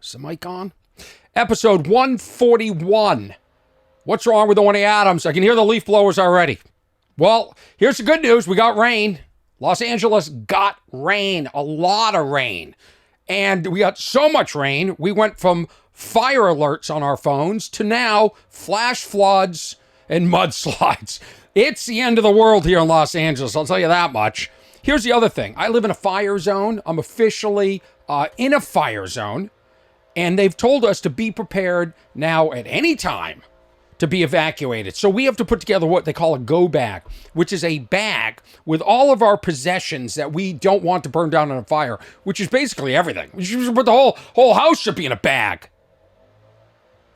Is the mic on? Episode 141. What's wrong with Orny Adams? I can hear the leaf blowers already. Well, here's the good news. We got rain. Los Angeles got rain. A lot of rain. And we got so much rain, we went from fire alerts on our phones to now flash floods and mudslides. It's the end of the world here in Los Angeles, I'll tell you that much. Here's the other thing. I live in a fire zone. I'm officially in a fire zone. And they've told us to be prepared now at any time to be evacuated. So we have to put together what they call a go bag, which is a bag with all of our possessions that we don't want to burn down in a fire, which is basically everything. But the whole house should be in a bag.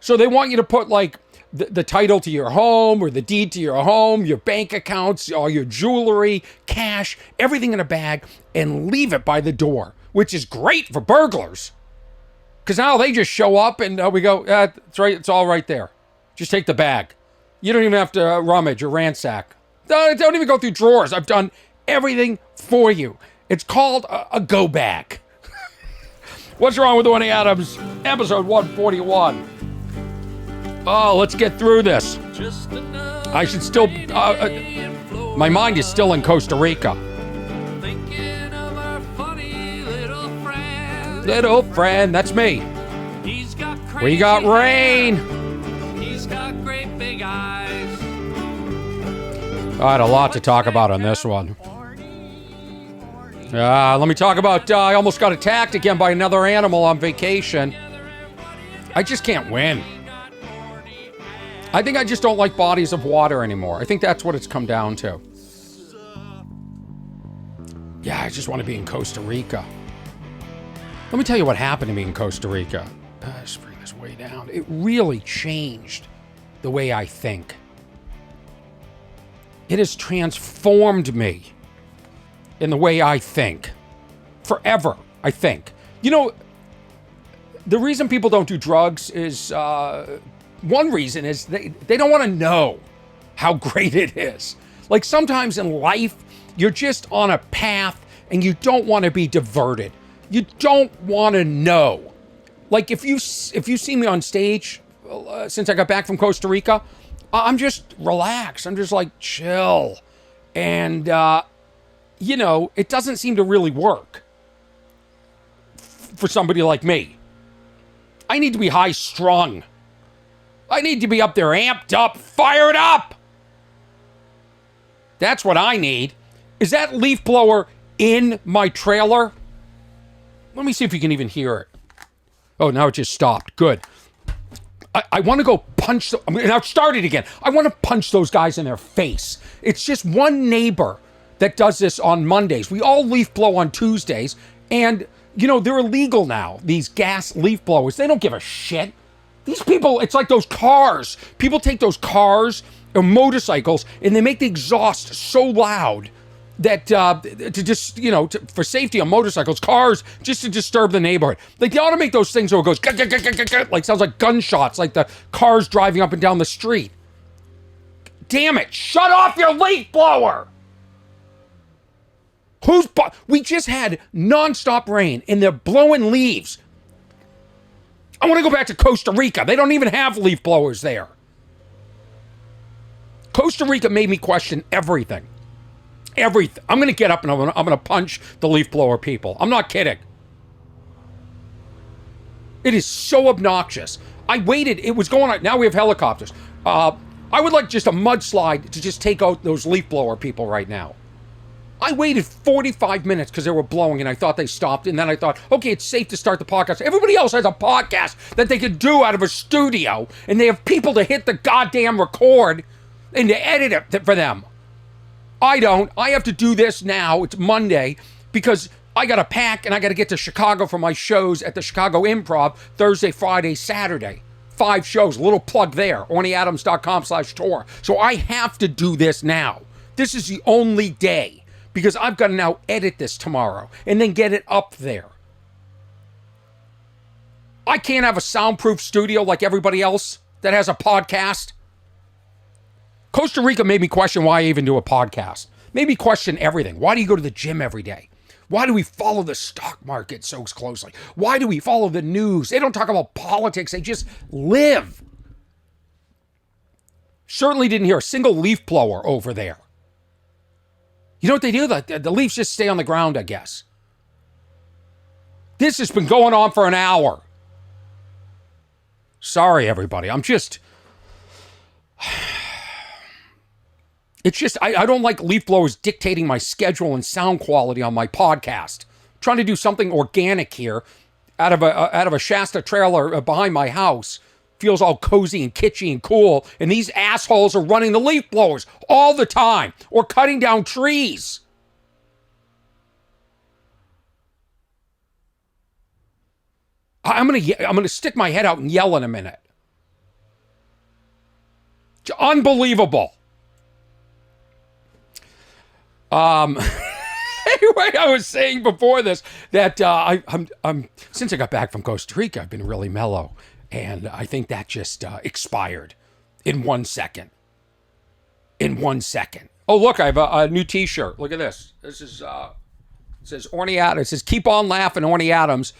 So they want you to put like the title to your home or the deed to your home, your bank accounts, all your jewelry, cash, everything in a bag, and leave it by the door, which is great for burglars. Because now they just show up and we go, it's right, it's all right there. Just take the bag. You don't even have to rummage or ransack. Don't even go through drawers. I've done everything for you. It's called a go bag. What's wrong with Orny Adams? Episode 141. Oh, let's get through this. I should still, my mind is still in Costa Rica. Little friend, that's me. We got rain. He's got great big eyes. I had a lot to talk about on this one. Let me talk about, I almost got attacked again by another animal on vacation. I just can't win. I think I just don't like bodies of water anymore. I think that's what it's come down to. Yeah, I just want to be in Costa Rica. Let me tell you what happened to me in Costa Rica. Let's bring this way down. It really changed the way I think. It has transformed me in the way I think. Forever, I think. You know, the reason people don't do drugs is, one reason is they don't want to know how great it is. Like sometimes in life, you're just on a path and you don't want to be diverted. You don't want to know. Like if you see me on stage since I got back from Costa Rica, I'm just relaxed. I'm just like chill. And, you know, it doesn't seem to really work for somebody like me. I need to be high strung. I need to be up there amped up, fired up. That's what I need. Is that leaf blower in my trailer? Let me see if you can even hear it. Oh, now it just stopped. Good. I want to go punch... now it started again. I want to punch those guys in their face. It's just one neighbor that does this on Mondays. We all leaf blow on Tuesdays. And, you know, they're illegal now, these gas leaf blowers. They don't give a shit. These people, it's like those cars. People take those cars or motorcycles and they make the exhaust so loud that to just, you know, for safety on motorcycles, cars, just to disturb the neighborhood. Like, they ought to make those things where it goes, like, sounds like gunshots, like the cars driving up and down the street. Damn it, shut off your leaf blower! We just had nonstop rain, and they're blowing leaves. I want to go back to Costa Rica. They don't even have leaf blowers there. Costa Rica made me question everything. Everything. I'm going to get up and I'm going to punch the leaf blower people. I'm not kidding. It is so obnoxious. I waited. It was going on. Now we have helicopters. I would like just a mudslide to just take out those leaf blower people right now. I waited 45 minutes because they were blowing and I thought they stopped. And then I thought, okay, it's safe to start the podcast. Everybody else has a podcast that they could do out of a studio and they have people to hit the goddamn record and to edit it for them. I don't. I have to do this now. It's Monday because I got to pack and I got to get to Chicago for my shows at the Chicago Improv Thursday, Friday, Saturday. 5 shows. A little plug there. OrnyAdams.com/tour. So I have to do this now. This is the only day because I've got to now edit this tomorrow and then get it up there. I can't have a soundproof studio like everybody else that has a podcast. Costa Rica made me question why I even do a podcast. Made me question everything. Why do you go to the gym every day? Why do we follow the stock market so closely? Why do we follow the news? They don't talk about politics. They just live. Certainly didn't hear a single leaf blower over there. You know what they do? The leaves just stay on the ground, I guess. This has been going on for an hour. Sorry, everybody. It's just, I don't like leaf blowers dictating my schedule and sound quality on my podcast. I'm trying to do something organic here out of a Shasta trailer behind my house. Feels all cozy and kitschy and cool. And these assholes are running the leaf blowers all the time or cutting down trees. I'm gonna stick my head out and yell in a minute. It's unbelievable. Anyway, I was saying before this that I'm since I got back from Costa Rica, I've been really mellow, and I think that just expired in 1 second. In 1 second. Oh, look, I have a new T-shirt. Look at this. This is it says Orny Adams. It says "Keep on Laughing, Orny Adams."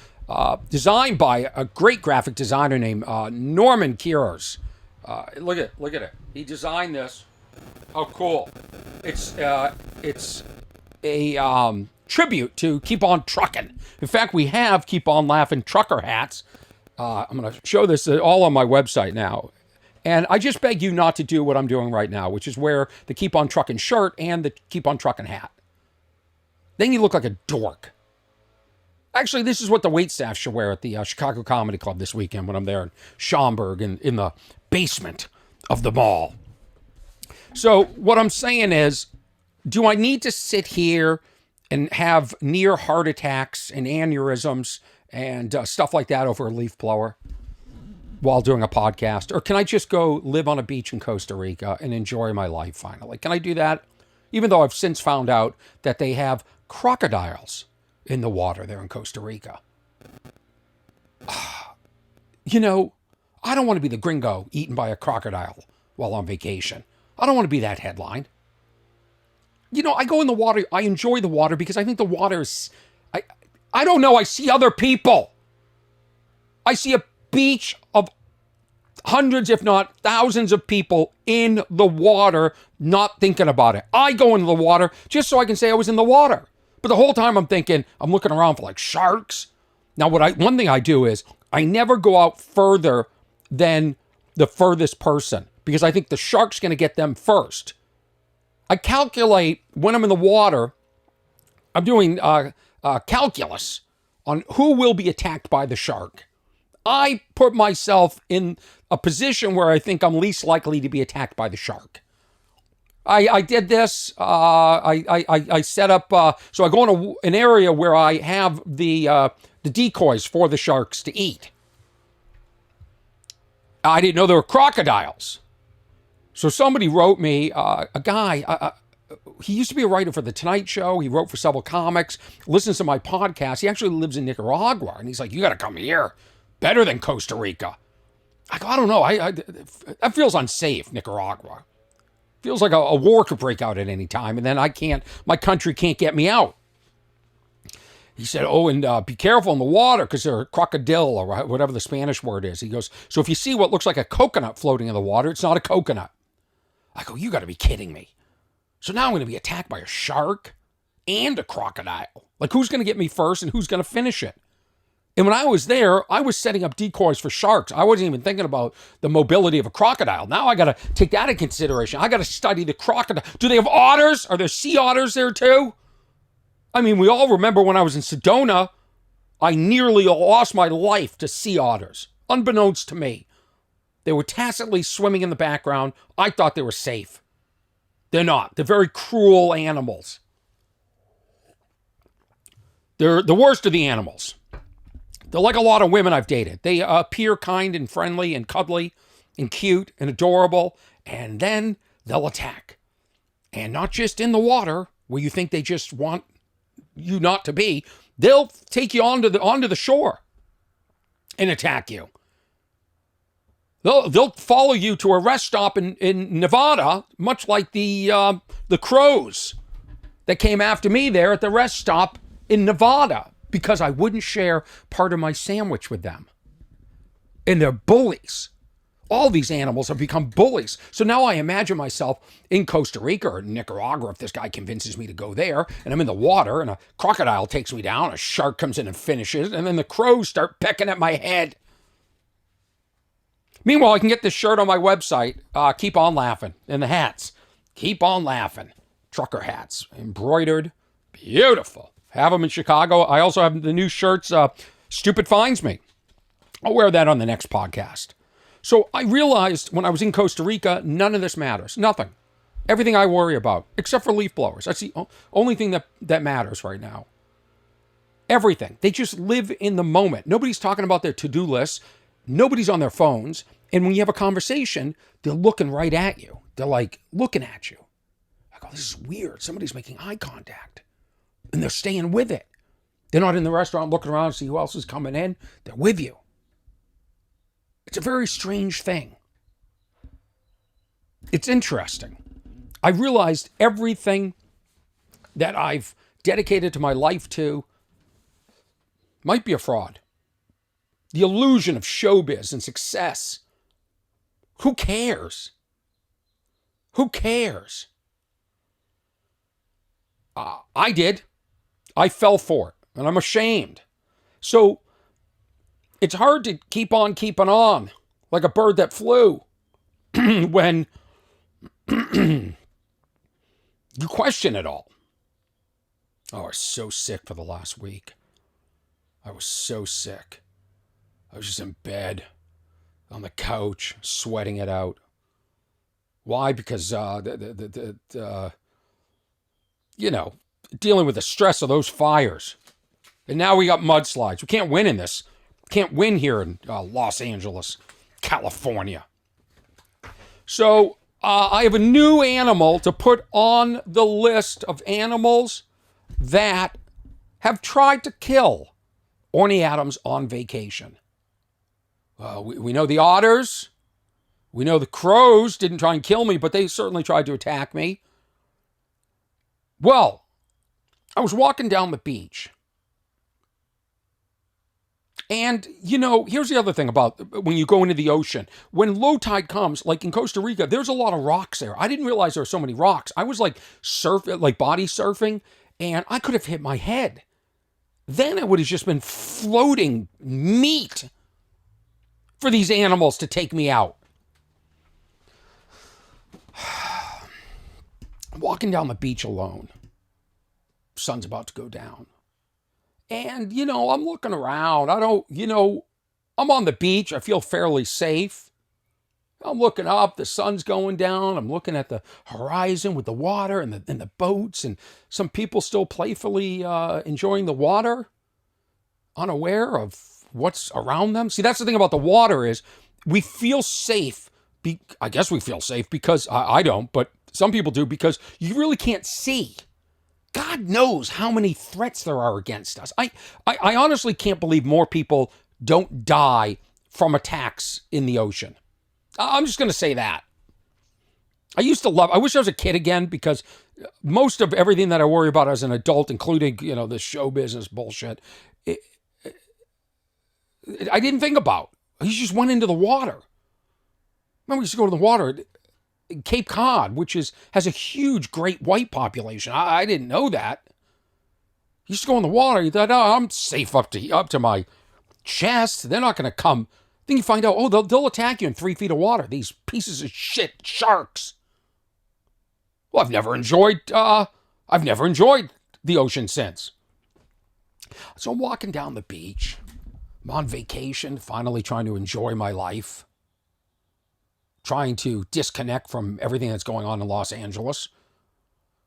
Designed by a great graphic designer named Norman Kiers. Look at it. He designed this. How cool! It's a tribute to Keep On Truckin'. In fact, we have Keep On Laughing trucker hats. I'm going to show this all on my website now. And I just beg you not to do what I'm doing right now, which is wear the Keep On Truckin' shirt and the Keep On Truckin' hat. Then you look like a dork. Actually, this is what the waitstaff should wear at the Chicago Comedy Club this weekend when I'm there in Schaumburg and in the basement of the mall. So what I'm saying is, do I need to sit here and have near heart attacks and aneurysms and stuff like that over a leaf blower while doing a podcast? Or can I just go live on a beach in Costa Rica and enjoy my life finally? Can I do that? Even though I've since found out that they have crocodiles in the water there in Costa Rica. You know, I don't want to be the gringo eaten by a crocodile while on vacation. I don't want to be that headline. You know, I go in the water. I enjoy the water because I think the water is... I don't know. I see other people. I see a beach of hundreds, if not thousands of people in the water not thinking about it. I go into the water just so I can say I was in the water. But the whole time I'm thinking, I'm looking around for like sharks. Now, one thing I do is I never go out further than the furthest person because I think the shark's going to get them first. I calculate when I'm in the water, I'm doing calculus on who will be attacked by the shark. I put myself in a position where I think I'm least likely to be attacked by the shark. I did this. I set up. So I go in an area where I have the decoys for the sharks to eat. I didn't know there were crocodiles. So somebody wrote me, a guy, he used to be a writer for The Tonight Show. He wrote for several comics, listens to my podcast. He actually lives in Nicaragua. And he's like, you got to come here. Better than Costa Rica. I go, I don't know. That feels unsafe, Nicaragua. Feels like a war could break out at any time, and then my country can't get me out. He said, oh, and be careful in the water because they're a crocodile or whatever the Spanish word is. He goes, so if you see what looks like a coconut floating in the water, it's not a coconut. I go, you got to be kidding me. So now I'm going to be attacked by a shark and a crocodile. Like, who's going to get me first and who's going to finish it? And when I was there, I was setting up decoys for sharks. I wasn't even thinking about the mobility of a crocodile. Now I got to take that into consideration. I got to study the crocodile. Do they have otters? Are there sea otters there too? I mean, we all remember when I was in Sedona, I nearly lost my life to sea otters, unbeknownst to me. They were tacitly swimming in the background. I thought they were safe. They're not. They're very cruel animals. They're the worst of the animals. They're like a lot of women I've dated. They appear kind and friendly and cuddly and cute and adorable, and then they'll attack. And not just in the water, where you think they just want you not to be. They'll take you onto the shore and attack you. They'll follow you to a rest stop in Nevada, much like the crows that came after me there at the rest stop in Nevada because I wouldn't share part of my sandwich with them. And they're bullies. All these animals have become bullies. So now I imagine myself in Costa Rica or Nicaragua if this guy convinces me to go there, and I'm in the water, and a crocodile takes me down, a shark comes in and finishes, and then the crows start pecking at my head. Meanwhile, I can get this shirt on my website, Keep On Laughing, and the hats. Keep On Laughing. Trucker hats. Embroidered. Beautiful. Have them in Chicago. I also have the new shirts, Stupid Finds Me. I'll wear that on the next podcast. So I realized when I was in Costa Rica, none of this matters. Nothing. Everything I worry about, except for leaf blowers. That's the only thing that matters right now. Everything. They just live in the moment. Nobody's talking about their to-do lists. Nobody's on their phones. And when you have a conversation, they're looking right at you. They're like looking at you. I go, this is weird. Somebody's making eye contact. And they're staying with it. They're not in the restaurant looking around to see who else is coming in. They're with you. It's a very strange thing. It's interesting. I realized everything that I've dedicated to my life to might be a fraud. The illusion of showbiz and success. Who cares? Who cares? I did. I fell for it, and I'm ashamed. So it's hard to keep on keeping on like a bird that flew when you question it all. Oh, I was so sick for the last week. I was so sick. I was just in bed on the couch, sweating it out. Why? Because, dealing with the stress of those fires. And now we got mudslides. We can't win in this. Can't win here in Los Angeles, California. So I have a new animal to put on the list of animals that have tried to kill Orny Adams on vacation. We know the otters. We know the crows didn't try and kill me, but they certainly tried to attack me. Well, I was walking down the beach. And, here's the other thing about when you go into the ocean. When low tide comes, like in Costa Rica, there's a lot of rocks there. I didn't realize there were so many rocks. I was like body surfing, and I could have hit my head. Then I would have just been floating meat for these animals to take me out. I'm walking down the beach alone. Sun's about to go down. And, I'm looking around. I'm on the beach. I feel fairly safe. I'm looking up. The sun's going down. I'm looking at the horizon with the water and the boats and some people still playfully enjoying the water, unaware of what's around them. See, that's the thing about the water is we feel safe. I guess we feel safe because I don't, but some people do because you really can't see. God knows how many threats there are against us. I honestly can't believe more people don't die from attacks in the ocean. I'm just going to say that. I wish I was a kid again because most of everything that I worry about as an adult, including, this show business bullshit, I didn't think about. He just went into the water. Remember, we used to go to the water. Cape Cod, which has a huge great white population. I didn't know that. You used to go in the water. You thought, oh, I'm safe up to my chest. They're not going to come. Then you find out, oh, they'll attack you in 3 feet of water. These pieces of shit sharks. Well, I've never enjoyed the ocean since. So I'm walking down the beach. I'm on vacation, finally trying to enjoy my life. Trying to disconnect from everything that's going on in Los Angeles.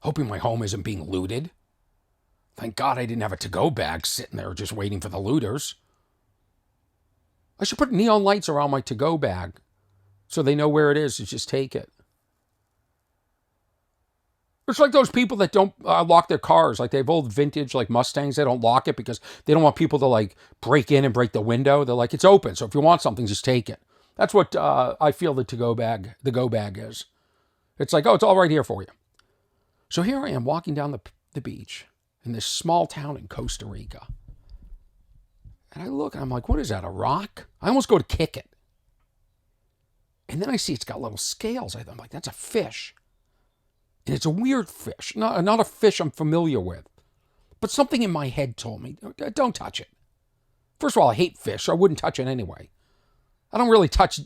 Hoping my home isn't being looted. Thank God I didn't have a to-go bag sitting there just waiting for the looters. I should put neon lights around my to-go bag so they know where it is to just take it. It's like those people that don't lock their cars. Like they have old vintage like Mustangs. They don't lock it because they don't want people to like break in and break the window. They're like, it's open. So if you want something, just take it. That's what I feel the go bag is. It's like, oh, it's all right here for you. So here I am walking down the beach, in this small town in Costa Rica. And I look and I'm like, what is that, a rock? I almost go to kick it. And then I see it's got little scales. I'm like, that's a fish. And it's a weird fish, not a fish I'm familiar with. But something in my head told me, don't touch it. First of all, I hate fish, so I wouldn't touch it anyway. I don't really touch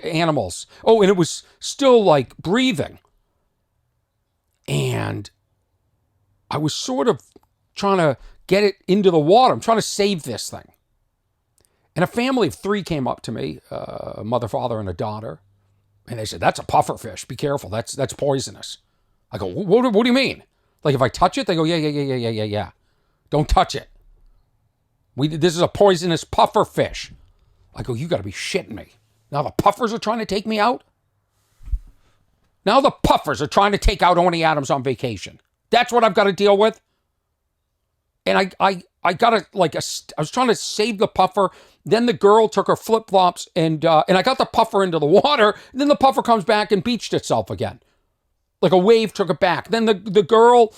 animals. Oh, and it was still like breathing. And I was sort of trying to get it into the water. I'm trying to save this thing. And a family of 3 came up to me, a mother, father, and a daughter. And they said, that's a puffer fish. Be careful. That's poisonous. I go, what do you mean? Like if I touch it? They go, yeah. Don't touch it. This is a poisonous puffer fish. I go, you got to be shitting me. Now the puffers are trying to take me out? Now the puffers are trying to take out Orny Adams on vacation. That's what I've got to deal with? And I got to, I was trying to save the puffer. Then the girl took her flip-flops and I got the puffer into the water. And then the puffer comes back and beached itself again. Like a wave took it back. Then the girl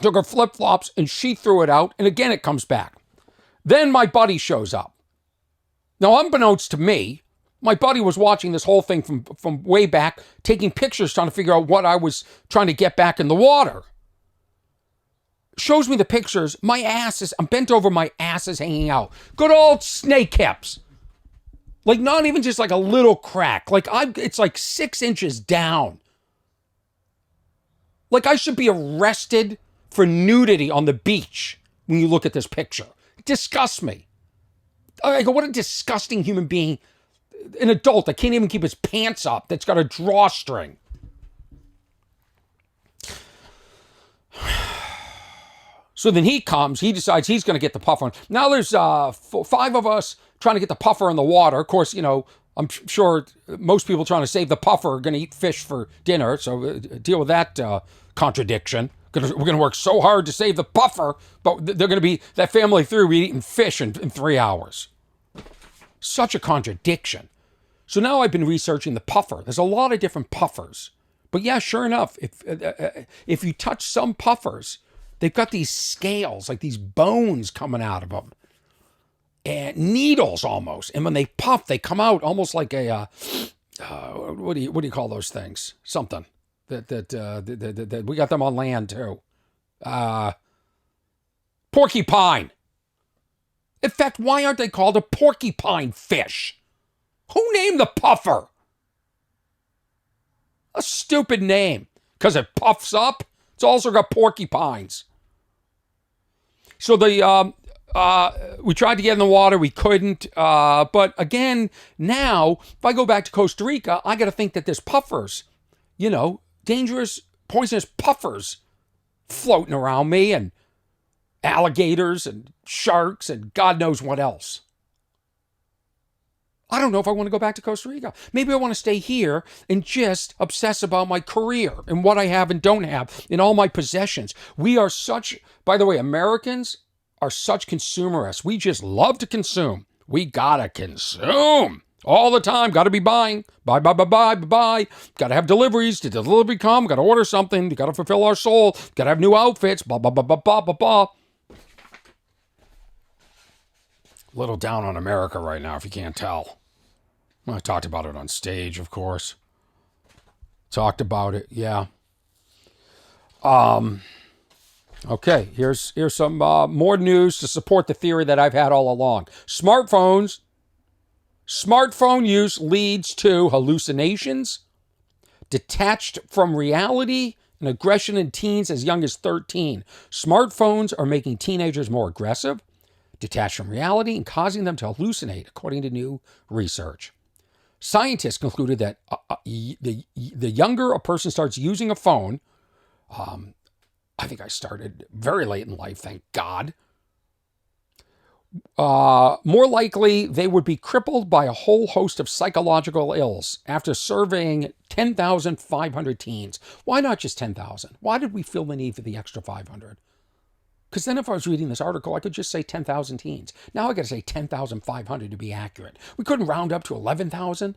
took her flip-flops and she threw it out. And again, it comes back. Then my buddy shows up. Now, unbeknownst to me, my buddy was watching this whole thing from way back, taking pictures, trying to figure out what I was trying to get back in the water. Shows me the pictures. I'm bent over, my ass is hanging out. Good old snake hips. Like not even just like a little crack. It's like 6 inches down. Like I should be arrested for nudity on the beach when you look at this picture. It disgusts me. I go, what a disgusting human being. An adult that can't even keep his pants up, that's got a drawstring. So then he comes, he decides he's going to get the puffer. Now there's 5 of us trying to get the puffer in the water. Of course, I'm sure most people trying to save the puffer are going to eat fish for dinner. So deal with that contradiction. We're going to work so hard to save the puffer, but they're going to be, that family through eating fish in 3 hours. Such a contradiction. So now I've been researching the puffer. There's a lot of different puffers. But yeah, sure enough, if you touch some puffers, they've got these scales, like these bones coming out of them. And needles almost. And when they puff, they come out almost like a, what do you call those things? Something. That we got them on land too. Porcupine. In fact, why aren't they called a porcupine fish? Who named the puffer? A stupid name. Because it puffs up? It's also got porcupines. So we tried to get in the water. We couldn't. But again, now, if I go back to Costa Rica, I got to think that there's puffers. Dangerous, poisonous puffers floating around me, and alligators and sharks and God knows what else. I don't know if I want to go back to Costa Rica. Maybe I want to stay here and just obsess about my career and what I have and don't have and all my possessions. We are by the way, Americans are such consumerists. We just love to consume. We gotta consume all the time. Gotta be buying. Buy. Gotta have deliveries. Did the delivery come? Gotta order something. You gotta fulfill our soul. Gotta have new outfits. Blah. A little down on America right now, if you can't tell. I talked about it on stage, of course. Talked about it, yeah. Okay, here's some more news to support the theory that I've had all along. Smartphone use leads to hallucinations, detached from reality, and aggression in teens as young as 13. Smartphones are making teenagers more aggressive, detached from reality, and causing them to hallucinate, according to new research. Scientists concluded that the younger a person starts using a phone, I think I started very late in life, thank God, more likely they would be crippled by a whole host of psychological ills. After surveying 10,500 teens. Why not just 10,000? Why did we feel the need for the extra 500? Because then if I was reading this article, I could just say 10,000 teens. Now I got to say 10,500 to be accurate. We couldn't round up to 11,000.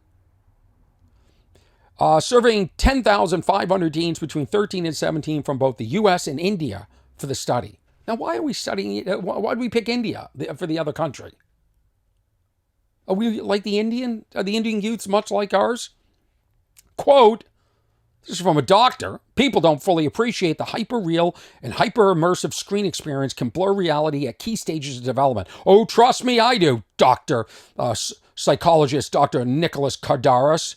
Surveying 10,500 teens between 13 and 17 from both the U.S. and India for the study. Now, why are we studying it? Why did we pick India for the other country? Are we like the Indian? Are the Indian youths much like ours? Quote, this is from a doctor. People don't fully appreciate the hyper-real and hyper-immersive screen experience can blur reality at key stages of development. Oh, trust me, I do, psychologist Dr. Nicholas Kardaras,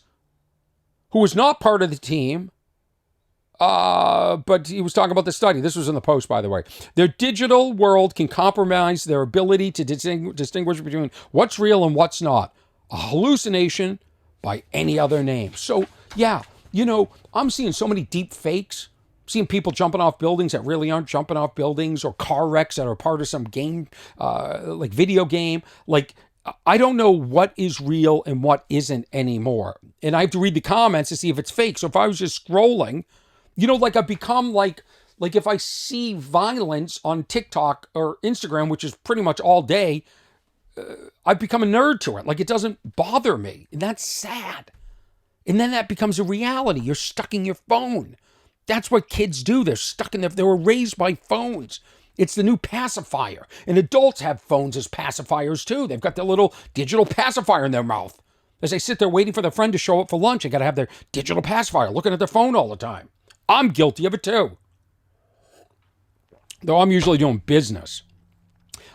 who was not part of the team, but he was talking about the study. This was in the Post, by the way. Their digital world can compromise their ability to distinguish between what's real and what's not. A hallucination by any other name. So, yeah, you know, I'm seeing so many deep fakes. Seeing people jumping off buildings that really aren't jumping off buildings, or car wrecks that are part of some game, like video game. Like, I don't know what is real and what isn't anymore. And I have to read the comments to see if it's fake. So if I was just scrolling, you know, like I've become like if I see violence on TikTok or Instagram, which is pretty much all day, I've become a nerd to it. Like, it doesn't bother me. And that's sad. And then that becomes a reality. You're stuck in your phone. That's what kids do. They're stuck in they were raised by phones. It's the new pacifier. And adults have phones as pacifiers too. They've got their little digital pacifier in their mouth. As they sit there waiting for their friend to show up for lunch, they got to have their digital pacifier looking at their phone all the time. I'm guilty of it too. Though I'm usually doing business.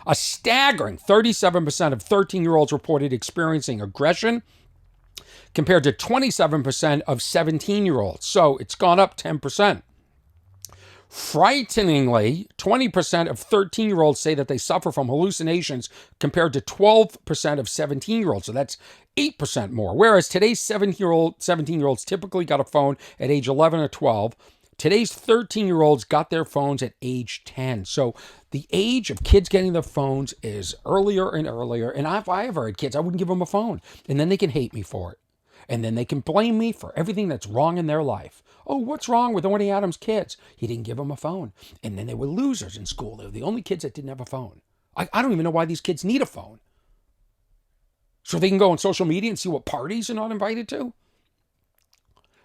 A staggering 37% of 13-year-olds reported experiencing aggression, compared to 27% of 17-year-olds. So it's gone up 10%. Frighteningly, 20% of 13-year-olds say that they suffer from hallucinations, compared to 12% of 17-year-olds. So that's 8% more. Whereas today's 17-year-olds typically got a phone at age 11 or 12. Today's 13-year-olds got their phones at age 10. So the age of kids getting their phones is earlier and earlier. And if I ever had kids, I wouldn't give them a phone. And then they can hate me for it. And then they can blame me for everything that's wrong in their life. Oh, what's wrong with Orny Adams' kids? He didn't give them a phone. And then they were losers in school. They were the only kids that didn't have a phone. I don't even know why these kids need a phone. So they can go on social media and see what parties they're not invited to?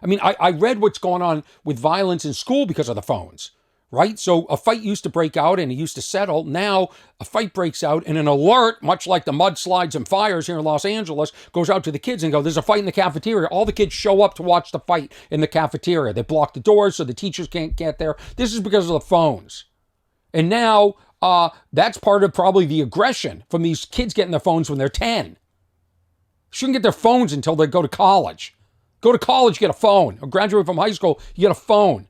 I mean, I read what's going on with violence in school because of the phones, right? So a fight used to break out and it used to settle. Now a fight breaks out and an alert, much like the mudslides and fires here in Los Angeles, goes out to the kids and goes, there's a fight in the cafeteria. All the kids show up to watch the fight in the cafeteria. They block the doors so the teachers can't get there. This is because of the phones. And now that's part of probably the aggression from these kids getting their phones when they're 10. Shouldn't get their phones until they go to college. Go to college, get a phone. Or graduate from high school, you get a phone.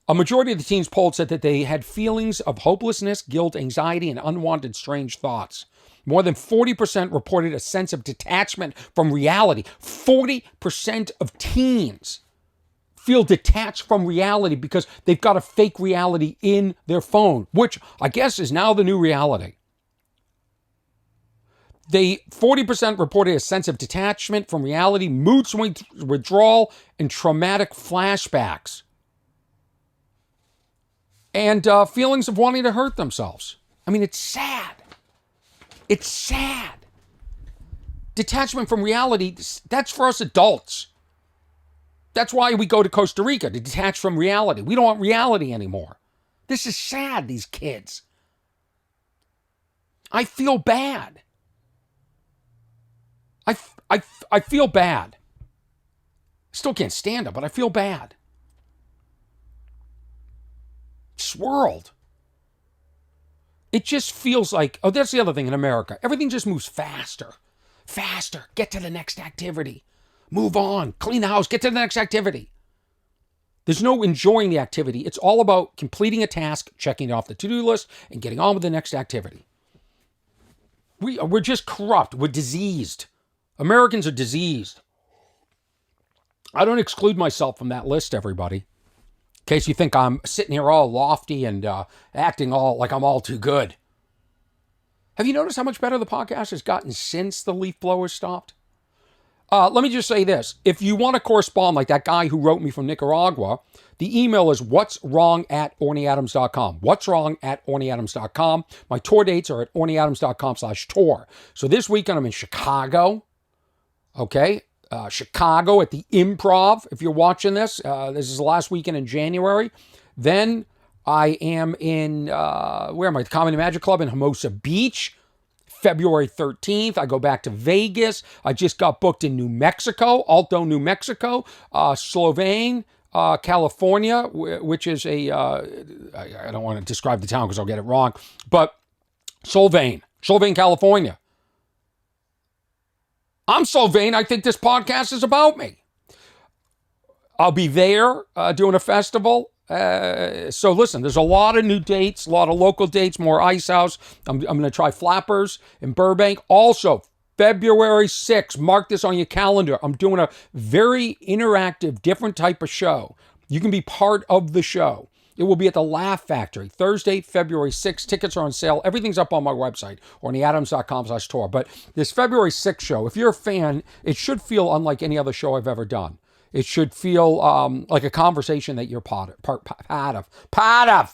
A majority of the teens polled said that they had feelings of hopelessness, guilt, anxiety, and unwanted strange thoughts. More than 40% reported a sense of detachment from reality. 40% of teens feel detached from reality because they've got a fake reality in their phone, which I guess is now the new reality. 40% reported a sense of detachment from reality, mood swing withdrawal, and traumatic flashbacks. And feelings of wanting to hurt themselves. I mean, it's sad. It's sad. Detachment from reality, that's for us adults. That's why we go to Costa Rica, to detach from reality. We don't want reality anymore. This is sad, these kids. I feel bad. I feel bad. Still can't stand it, but I feel bad. This world. It just feels like, oh, that's the other thing in America. Everything just moves faster. Faster. Get to the next activity. Move on. Clean the house. Get to the next activity. There's no enjoying the activity. It's all about completing a task, checking it off the to-do list, and getting on with the next activity. We're just corrupt. We're diseased. Americans are diseased. I don't exclude myself from that list, everybody. In case you think I'm sitting here all lofty and acting all like I'm all too good. Have you noticed how much better the podcast has gotten since the leaf blowers stopped? Let me just say this. If you want to correspond like that guy who wrote me from Nicaragua, the email is what'swrong@ornyadams.com. What'swrong@ornyadams.com. My tour dates are at ornyadams.com/tour. So this weekend I'm in Chicago. Okay. Chicago at the Improv. If you're watching this, this is the last weekend in January. Then I am in, where am I? The Comedy Magic Club in Hermosa Beach, February 13th. I go back to Vegas. I just got booked in New Mexico, Alto, New Mexico, Slovene, California, which is I don't want to describe the town because I'll get it wrong, but Solvang, California. I'm so vain, I think this podcast is about me. I'll be there doing a festival. So listen, there's a lot of new dates, a lot of local dates, more Ice House. I'm going to try Flappers in Burbank. Also, February 6th, mark this on your calendar. I'm doing a very interactive, different type of show. You can be part of the show. It will be at the Laugh Factory, Thursday, February 6th. Tickets are on sale. Everything's up on my website, ornyadams.com/tour. But this February 6th show, if you're a fan, it should feel unlike any other show I've ever done. It should feel like a conversation that you're part of. I got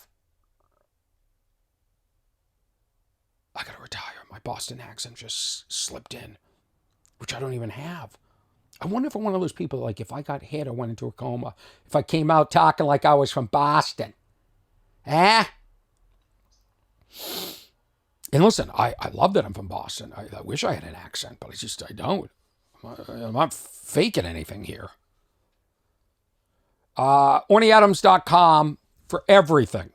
to retire. My Boston accent just slipped in, which I don't even have. I wonder if I'm one of those people, like if I got hit or went into a coma, if I came out talking like I was from Boston. And listen, I love that I'm from Boston. I wish I had an accent, but I don't. I'm not faking anything here. OrnyAdams.com for everything.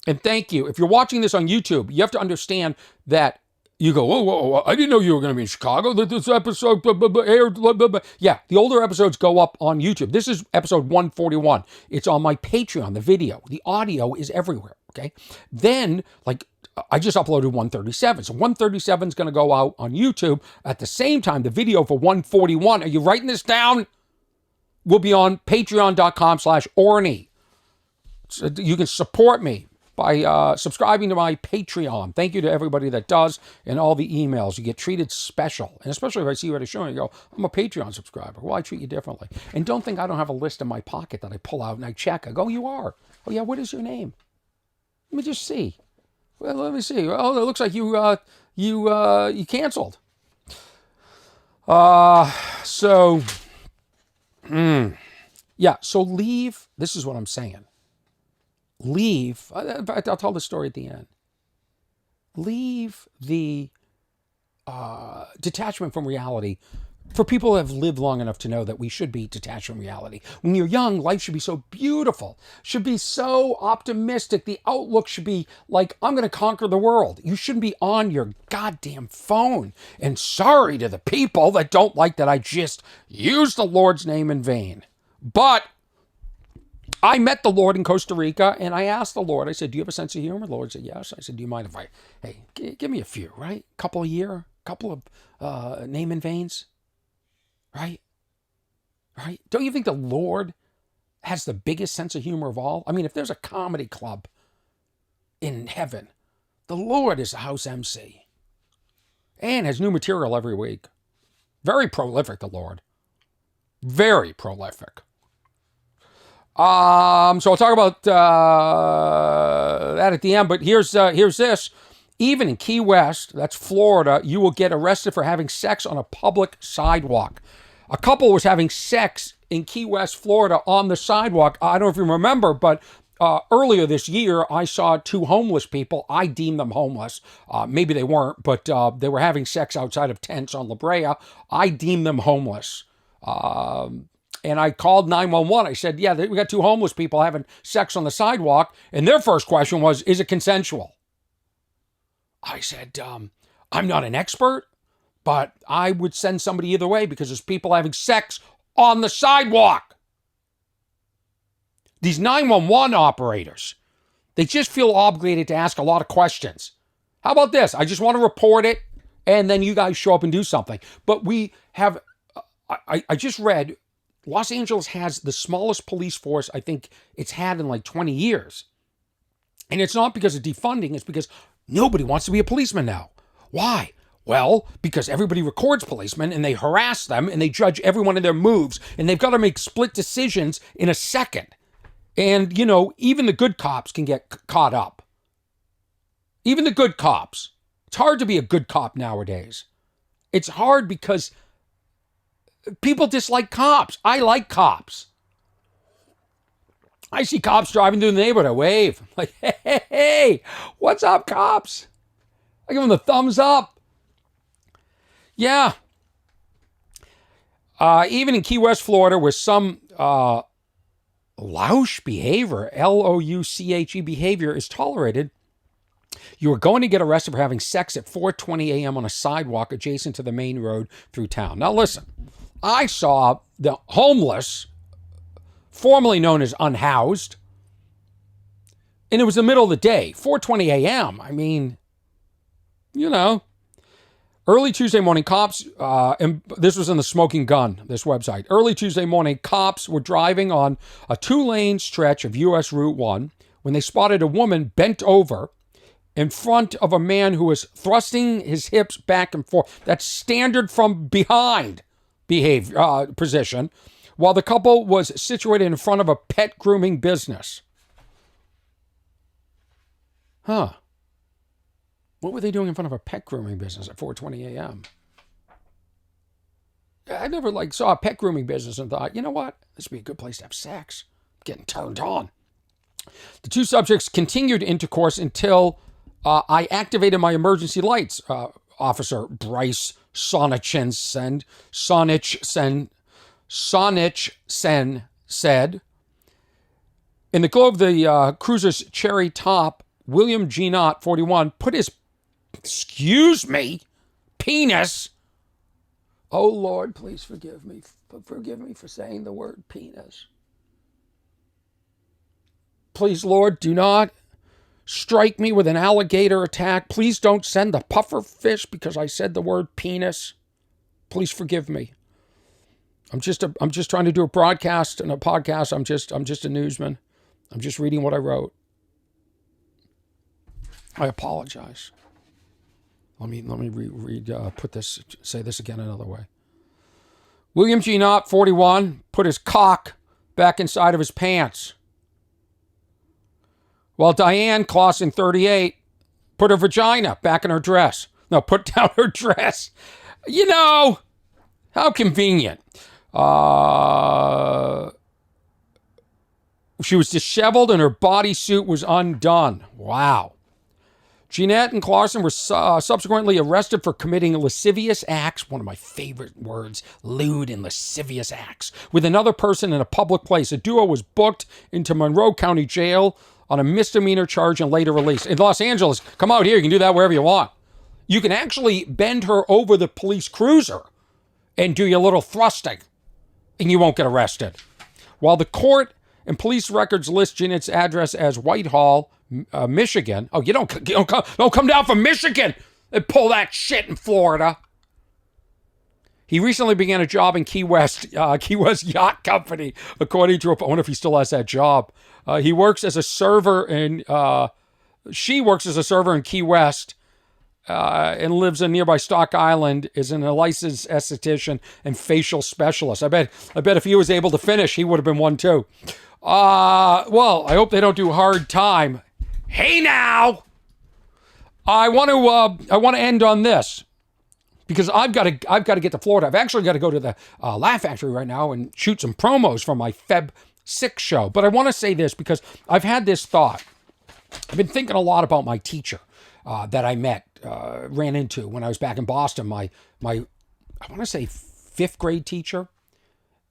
And thank you. If you're watching this on YouTube, you have to understand that you go, whoa, I didn't know you were going to be in Chicago. This episode aired. Yeah, the older episodes go up on YouTube. This is episode 141. It's on my Patreon, the video. The audio is everywhere, okay? Then, I just uploaded 137. So 137 is going to go out on YouTube. At the same time, the video for 141, are you writing this down? Will be on patreon.com/Orny. So you can support me by subscribing to my Patreon. Thank you to everybody that does, and all the emails. You get treated special. And especially if I see you at a show and you go, I'm a Patreon subscriber. Well, I treat you differently. And don't think I don't have a list in my pocket that I pull out and I check. I go, you are. Oh, yeah, what is your name? Let me just see. Well, let me see. Oh, it looks like you canceled. Yeah, so leave. This is what I'm saying. Leave, I'll tell the story at the end. Leave the detachment from reality for people who have lived long enough to know that we should be detached from reality. When you're young, life should be so beautiful, should be so optimistic. The outlook should be like, I'm going to conquer the world. You shouldn't be on your goddamn phone. And sorry to the people that don't like that I just used the Lord's name in vain. But I met the Lord in Costa Rica, and I asked the Lord, I said, do you have a sense of humor? The Lord said, yes. I said, do you mind if give me a few, right? Couple of name and veins, right? Right? Don't you think the Lord has the biggest sense of humor of all? I mean, if there's a comedy club in heaven, the Lord is the house MC and has new material every week. Very prolific, the Lord. Very prolific. So I'll talk about that at the end, but here's this. Even in Key West, that's Florida, you will get arrested for having sex on a public sidewalk. A couple was having sex in Key West, Florida on the sidewalk. I don't know if you remember, but earlier this year, I saw two homeless people. I deemed them homeless. Maybe they weren't, but they were having sex outside of tents on La Brea. I deemed them homeless. And I called 911. I said, yeah, we got two homeless people having sex on the sidewalk. And their first question was, is it consensual? I said, I'm not an expert, but I would send somebody either way because there's people having sex on the sidewalk. These 911 operators, they just feel obligated to ask a lot of questions. How about this? I just want to report it, and then you guys show up and do something. But we have, I just read, Los Angeles has the smallest police force I think it's had in like 20 years. And it's not because of defunding, it's because nobody wants to be a policeman now. Why? Well, because everybody records policemen and they harass them and they judge every one of their moves and they've got to make split decisions in a second. And, you know, even the good cops can get caught up. Even the good cops. It's hard to be a good cop nowadays. It's hard because people dislike cops. I like cops. I see cops driving through the neighborhood. I wave. I'm like, hey, what's up, cops? I give them the thumbs up. Yeah. Even in Key West, Florida, where some louche behavior, Louche behavior is tolerated, you are going to get arrested for having sex at 4:20 a.m. on a sidewalk adjacent to the main road through town. Now listen, I saw the homeless, formerly known as unhoused, and it was the middle of the day, 4:20 a.m. I mean, you know. Early Tuesday morning, cops, and this was in the Smoking Gun, this website. Early Tuesday morning, cops were driving on a 2-lane stretch of U.S. Route 1 when they spotted a woman bent over in front of a man who was thrusting his hips back and forth. That's standard from behind position, while the couple was situated in front of a pet grooming business. Huh. What were they doing in front of a pet grooming business at 4:20 a.m.? I never saw a pet grooming business and thought, you know what? This would be a good place to have sex. I'm getting turned on. The two subjects continued intercourse until I activated my emergency lights, Officer Bryce Sonichen said. In the glow of the cruiser's cherry top, William G. Knott, 41, put his penis. Oh, Lord, please forgive me. Forgive me for saying the word penis. Please, Lord, do not strike me with an alligator attack. Please don't send the puffer fish because I said the word penis. Please forgive me. I'm just trying to do a broadcast and a podcast. I'm just a newsman. I'm just reading what I wrote. I apologize. Let me say this again another way. William G. Knott, 41, put his cock back inside of his pants. While Diane Clausen, 38, put her vagina back in her dress. No, put down her dress. You know, how convenient. She was disheveled and her bodysuit was undone. Wow. Jeanette and Clausen were subsequently arrested for committing lascivious acts, one of my favorite words, lewd and lascivious acts, with another person in a public place. The duo was booked into Monroe County Jail on a misdemeanor charge and later released. In Los Angeles, come out here, you can do that wherever you want. You can actually bend her over the police cruiser and do your little thrusting, and you won't get arrested. While the court and police records list Jeanette's address as Whitehall, Michigan. Oh, you don't come down from Michigan and pull that shit in Florida. He recently began a job in Key West Yacht Company, according to I wonder if he still has that job. He works as a server she works as a server in Key West and lives in nearby Stock Island, is a licensed esthetician and facial specialist. I bet if he was able to finish, he would have been one too. Well, I hope they don't do hard time. Hey now, I want to end on this because I've got to get to Florida. I've actually got to go to the Laugh Factory right now and shoot some promos for my Feb 6 show. But I want to say this because I've had this thought. I've been thinking a lot about my teacher that I ran into when I was back in Boston. My I want to say 5th grade teacher.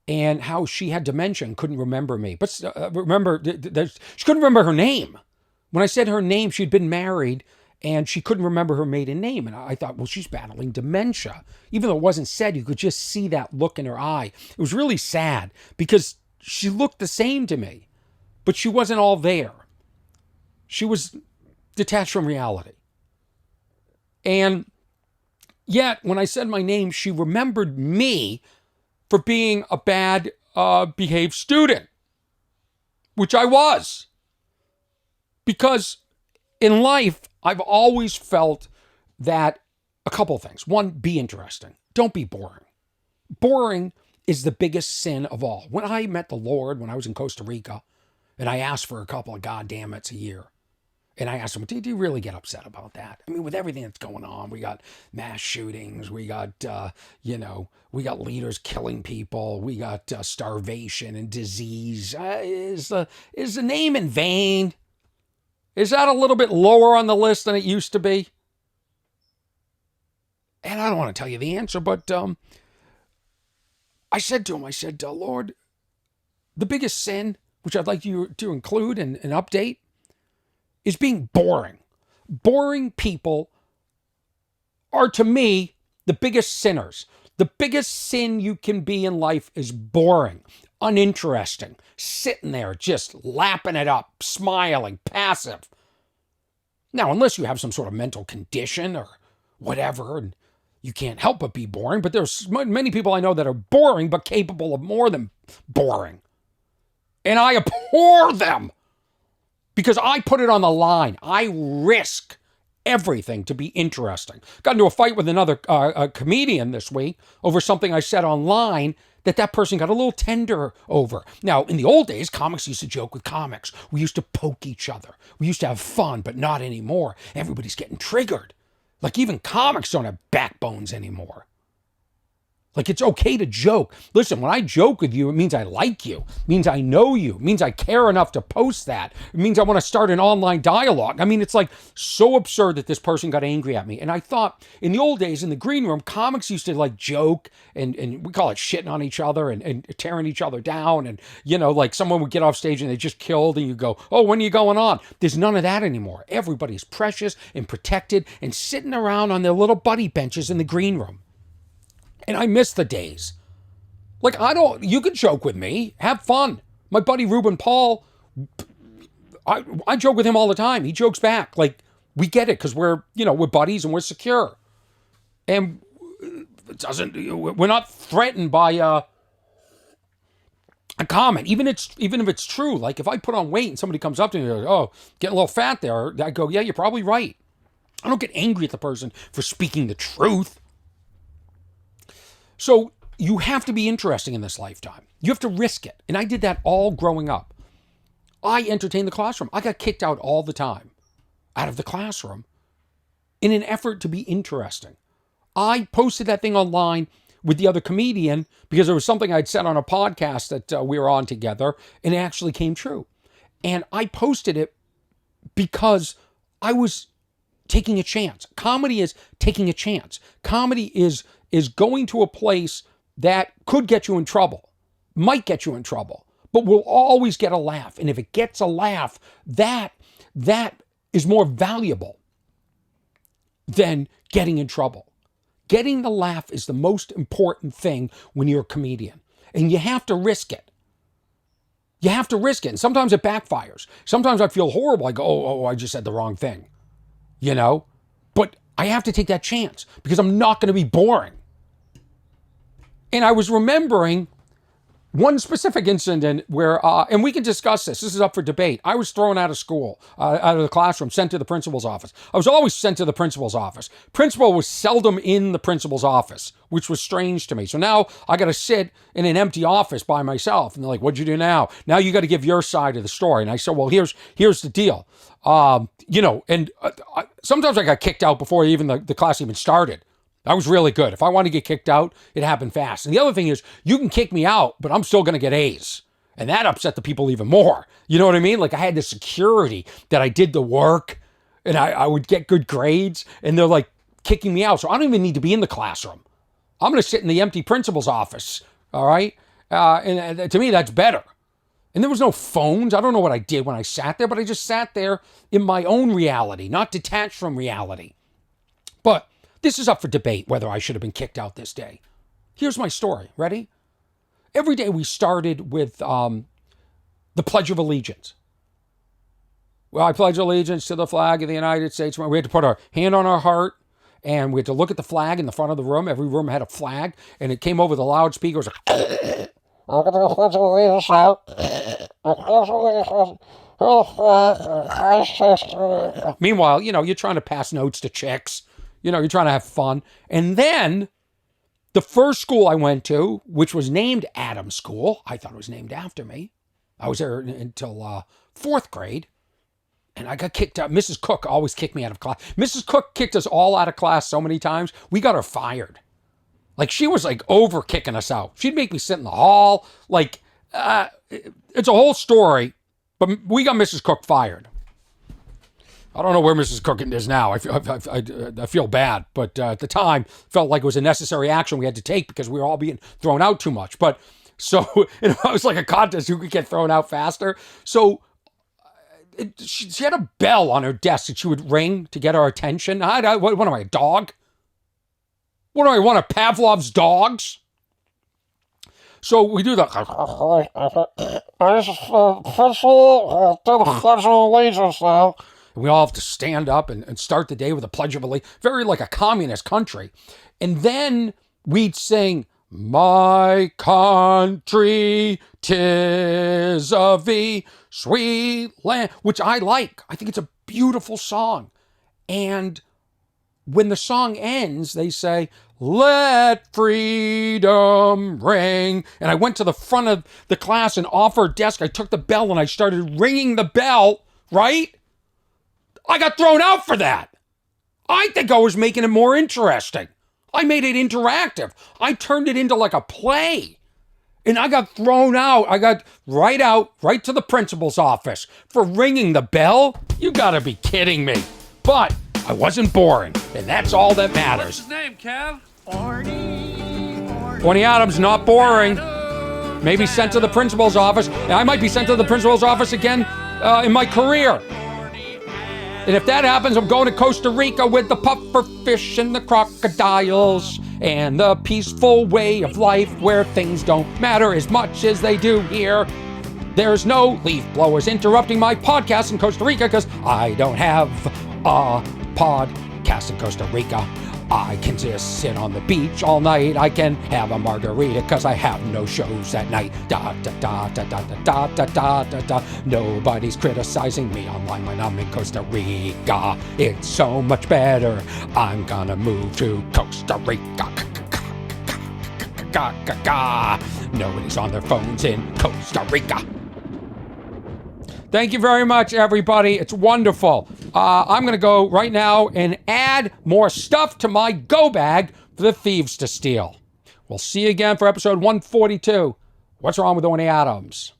And how she had dementia and couldn't remember me. But she couldn't remember her name. When I said her name, she'd been married and she couldn't remember her maiden name. And I thought, well, she's battling dementia. Even though it wasn't said, you could just see that look in her eye. It was really sad because she looked the same to me, but she wasn't all there. She was detached from reality. And yet, when I said my name, she remembered me for being a bad behaved student, which I was. Because in life, I've always felt that a couple of things. One, be interesting. Don't be boring. Boring is the biggest sin of all. When I met the Lord when I was in Costa Rica, and I asked for a couple of goddammits a year, And I asked him, do you really get upset about that? I mean, with everything that's going on, we got mass shootings, we got, we got leaders killing people, we got starvation and disease. Is the name in vain? Is that a little bit lower on the list than it used to be? And I don't want to tell you the answer, but I said to him, Lord, the biggest sin, which I'd like you to include and update, is being boring. Boring people are, to me, the biggest sinners. The biggest sin you can be in life is boring, uninteresting, sitting there just lapping it up, smiling, passive. Now, unless you have some sort of mental condition or whatever, and you can't help but be boring, but there's many people I know that are boring but capable of more than boring. And I abhor them because I put it on the line. I risk everything to be interesting. Got into a fight with another comedian this week over something I said online that person got a little tender over. Now, in the old days, comics used to joke with comics. We used to poke each other. We used to have fun, but not anymore. Everybody's getting triggered. Like, even comics don't have backbones anymore. Like, it's okay to joke. Listen, when I joke with you, it means I like you. It means I know you. It means I care enough to post that. It means I want to start an online dialogue. I mean, it's like so absurd that this person got angry at me. And I thought in the old days, in the green room, comics used to like joke and we call it shitting on each other and tearing each other down. And, like someone would get off stage and they just killed and you go, oh, when are you going on? There's none of that anymore. Everybody's precious and protected and sitting around on their little buddy benches in the green room. And I miss the days. Like, you can joke with me. Have fun. My buddy Ruben Paul, I joke with him all the time. He jokes back. Like, we get it because we're buddies and we're secure. And we're not threatened by a comment. Even if it's true. Like, if I put on weight and somebody comes up to me and goes, oh, getting a little fat there, I go, yeah, you're probably right. I don't get angry at the person for speaking the truth. So you have to be interesting in this lifetime. You have to risk it. And I did that all growing up. I entertained the classroom. I got kicked out all the time, out of the classroom, in an effort to be interesting. I posted that thing online with the other comedian because there was something I'd said on a podcast that we were on together, and it actually came true. And I posted it because I was taking a chance. Comedy is taking a chance. Comedy is going to a place that could get you in trouble, might get you in trouble, but will always get a laugh. And if it gets a laugh, that is more valuable than getting in trouble. Getting the laugh is the most important thing when you're a comedian. And you have to risk it. You have to risk it. And sometimes it backfires. Sometimes I feel horrible. I go, oh, I just said the wrong thing. But I have to take that chance because I'm not going to be boring. And I was remembering one specific incident where, and we can discuss this. This is up for debate. I was thrown out of school, out of the classroom, sent to the principal's office. I was always sent to the principal's office. Principal was seldom in the principal's office, which was strange to me. So now I got to sit in an empty office by myself. And they're like, what'd you do now? Now you got to give your side of the story. And I said, well, here's the deal. Sometimes I got kicked out before even the class even started. I was really good. If I want to get kicked out, it happened fast. And the other thing is, you can kick me out, but I'm still going to get A's. And that upset the people even more. You know what I mean? Like, I had the security that I did the work and I would get good grades, and they're like kicking me out. So I don't even need to be in the classroom. I'm going to sit in the empty principal's office. All right. And to me, that's better. And there was no phones. I don't know what I did when I sat there, but I just sat there in my own reality, not detached from reality. But this is up for debate whether I should have been kicked out this day. Here's my story. Ready? Every day we started with the Pledge of Allegiance. Well, I pledge allegiance to the flag of the United States. We had to put our hand on our heart, and we had to look at the flag in the front of the room. Every room had a flag, and it came over the loudspeakers. Meanwhile, you're trying to pass notes to chicks. You're trying to have fun. And then the first school I went to, which was named Adams School, I thought it was named after me. I was there until fourth grade. and I got kicked out. Mrs. Cook always kicked me out of class. Mrs. Cook kicked us all out of class so many times, we got her fired. Like, she was like over kicking us out. She'd make me sit in the hall. Like, it's a whole story, but we got Mrs. Cook fired. I don't know where Mrs. Cook is now. I feel bad, but at the time, felt like it was a necessary action we had to take because we were all being thrown out too much. But so it was like a contest who could get thrown out faster. So she had a bell on her desk that she would ring to get our attention. What am I, a dog? What do I want, of Pavlov's dogs? So we do the Pledge of Allegiance now. And we all have to stand up and start the day with a Pledge of Allegiance, very like a communist country. And then we'd sing, "My country, 'tis of thee, sweet land," which I like. I think it's a beautiful song. And when the song ends, they say, "Let freedom ring." And I went to the front of the class and off her desk, I took the bell and I started ringing the bell, right? I got thrown out for that. I think I was making it more interesting. I made it interactive. I turned it into like a play. And I got thrown out. I got right to the principal's office for ringing the bell. You gotta be kidding me. But I wasn't boring, and that's all that matters. What's his name, Kev? Orny Adams, not boring. Maybe sent to the principal's office. And I might be sent to the principal's office again in my career. And if that happens, I'm going to Costa Rica with the puffer fish and the crocodiles and the peaceful way of life where things don't matter as much as they do here. There's no leaf blowers interrupting my podcast in Costa Rica because I don't have a podcast in Costa Rica. I can just sit on the beach all night. I can have a margarita because I have no shows at night. Da da da da da da da da da da. Nobody's criticizing me online when I'm in Costa Rica. It's so much better. I'm gonna move to Costa Rica. Nobody's on their phones in Costa Rica. Thank you very much, everybody. It's wonderful. I'm going to go right now and add more stuff to my go bag for the thieves to steal. We'll see you again for episode 142. What's wrong with Orny Adams?